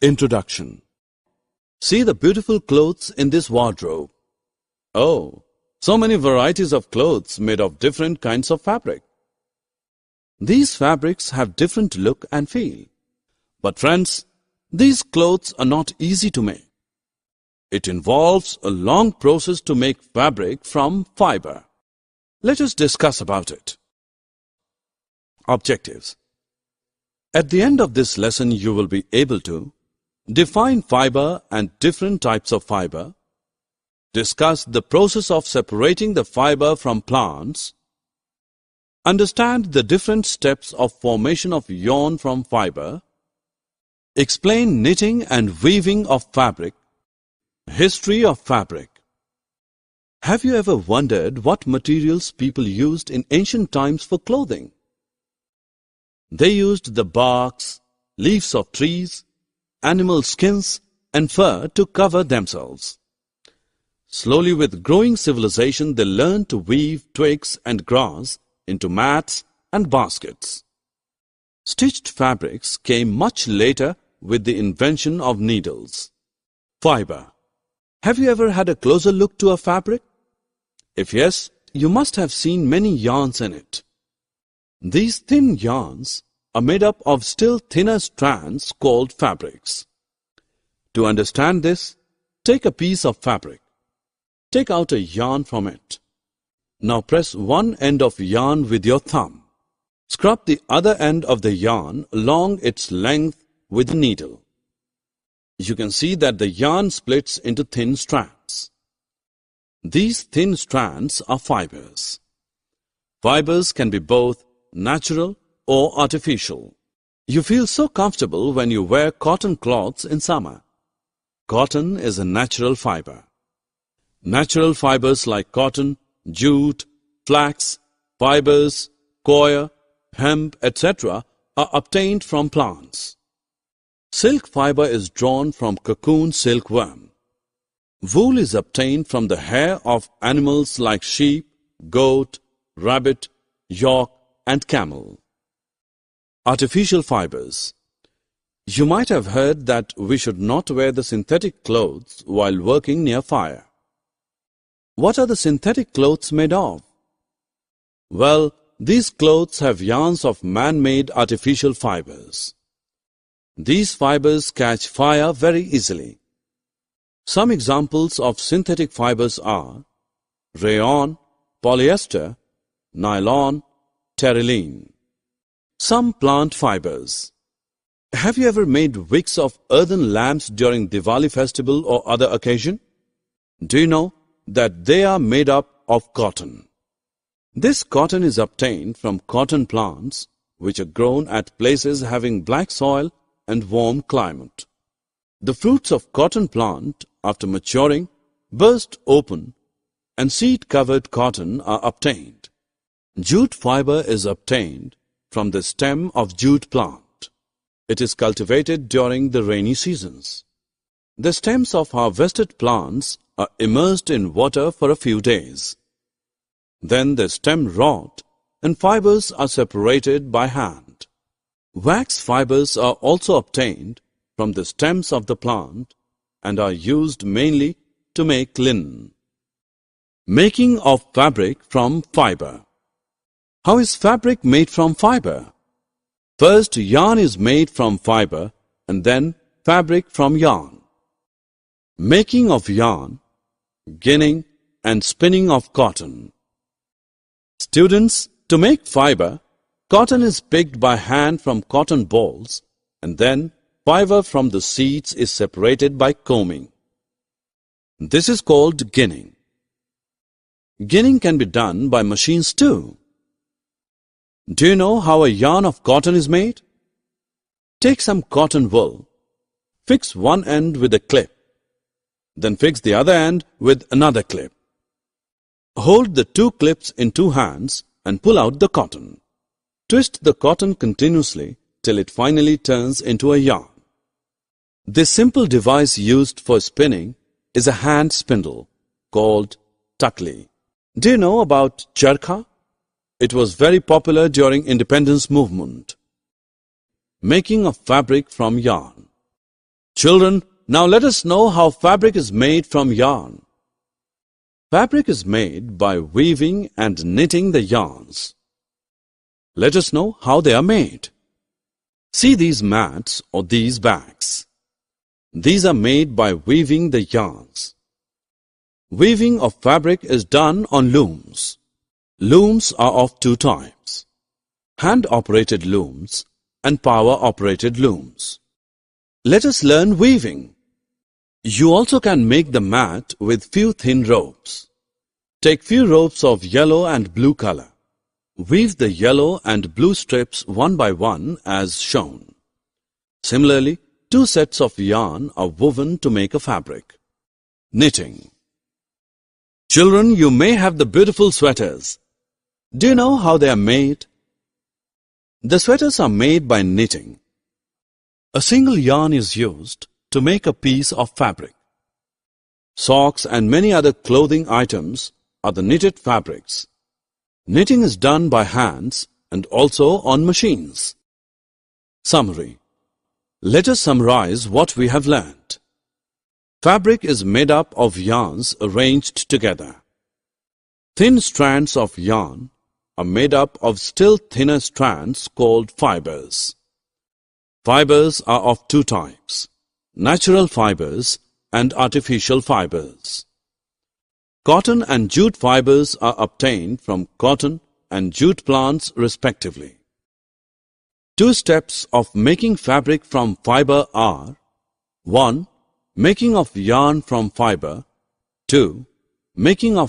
Introduction. See the beautiful clothes in this wardrobe. Oh, so many varieties of clothes made of different kinds of fabric. These fabrics have different look and feel. But friends, these clothes are not easy to make. It involves a long process to make fabric from fiber. Let us discuss about it. Objectives. At the end of this lesson, you will be able to define fiber and different types of fiber, discuss the process of separating the fiber from plants, understand the different steps of formation of yarn from fiber, explain knitting and weaving of fabric, history of fabric. Have you ever wondered what materials people used in ancient times for clothing? They used the barks, leaves of trees, animal skins and fur to cover themselves. Slowly, with growing civilization, they learned to weave twigs and grass into mats and baskets. Stitched fabrics came much later with the invention of needles. Fiber. Have you ever had a closer look to a fabric? If yes, you must have seen many yarns in it. These thin yarns are made up of still thinner strands called fabrics. To understand this, take a piece of fabric. Take out a yarn from it. Now press one end of yarn with your thumb. Scrub the other end of the yarn along its length with a needle. You can see that the yarn splits into thin strands. These thin strands are fibers. Fibers can be both natural or artificial. You feel so comfortable when you wear cotton cloths in summer. Cotton is a natural fiber. Natural fibers like cotton, jute, flax, fibers, coir, hemp, etc. are obtained from plants. Silk fiber is drawn from cocoon silkworm. Wool is obtained from the hair of animals like sheep, goat, rabbit, yak, and camel. Artificial fibers. You might have heard that we should not wear the synthetic clothes while working near fire. What are the synthetic clothes made of? Well, these clothes have yarns of man-made artificial fibers. These fibers catch fire very easily. Some examples of synthetic fibers are rayon, polyester, nylon, terylene. Some plant fibers. Have you ever made wicks of earthen lamps during Diwali festival or other occasion? Do you know that they are made up of cotton? This cotton is obtained from cotton plants which are grown at places having black soil and warm climate. The fruits of cotton plant, after maturing, burst open and seed-covered cotton are obtained. Jute fiber is obtained from the stem of jute plant. It is cultivated during the rainy seasons. The stems of harvested plants are immersed in water for a few days. Then the stem rot and fibers are separated by hand. Wax fibers are also obtained from the stems of the plant and are used mainly to make linen. Making of fabric from fiber. How is fabric made from fiber? First, yarn is made from fiber and then fabric from yarn. Making of yarn, ginning and spinning of cotton. Students, to make fiber, cotton is picked by hand from cotton balls and then fiber from the seeds is separated by combing. This is called ginning. Ginning can be done by machines too. Do you know how a yarn of cotton is made? Take some cotton wool, fix one end with a clip, then fix the other end with another clip. Hold the two clips in two hands and pull out the cotton. Twist the cotton continuously till it finally turns into a yarn. This simple device used for spinning is a hand spindle called takli. Do you know about charkha? It was very popular during independence movement. Making of fabric from yarn. Children, now let us know how fabric is made from yarn. Fabric is made by weaving and knitting the yarns. Let us know how they are made. See these mats or these bags. These are made by weaving the yarns. Weaving of fabric is done on looms. Looms are of two types: hand-operated looms and power-operated looms. Let us learn weaving. You also can make the mat with few thin ropes. Take few ropes of yellow and blue color. Weave the yellow and blue strips one by one as shown. Similarly, two sets of yarn are woven to make a fabric. Knitting. Children, you may have the beautiful sweaters. Do you know how they are made? The sweaters are made by knitting. A single yarn is used to make a piece of fabric. Socks and many other clothing items are the knitted fabrics. Knitting is done by hands and also on machines. Summary. Let us summarize what we have learned. Fabric is made up of yarns arranged together. Thin strands of yarn are made up of still thinner strands called fibers. Fibers are of two types: natural fibers and artificial fibers. Cotton and jute fibers are obtained from cotton and jute plants respectively. Two steps of making fabric from fiber are: 1. Making of yarn from fiber. 2. Making of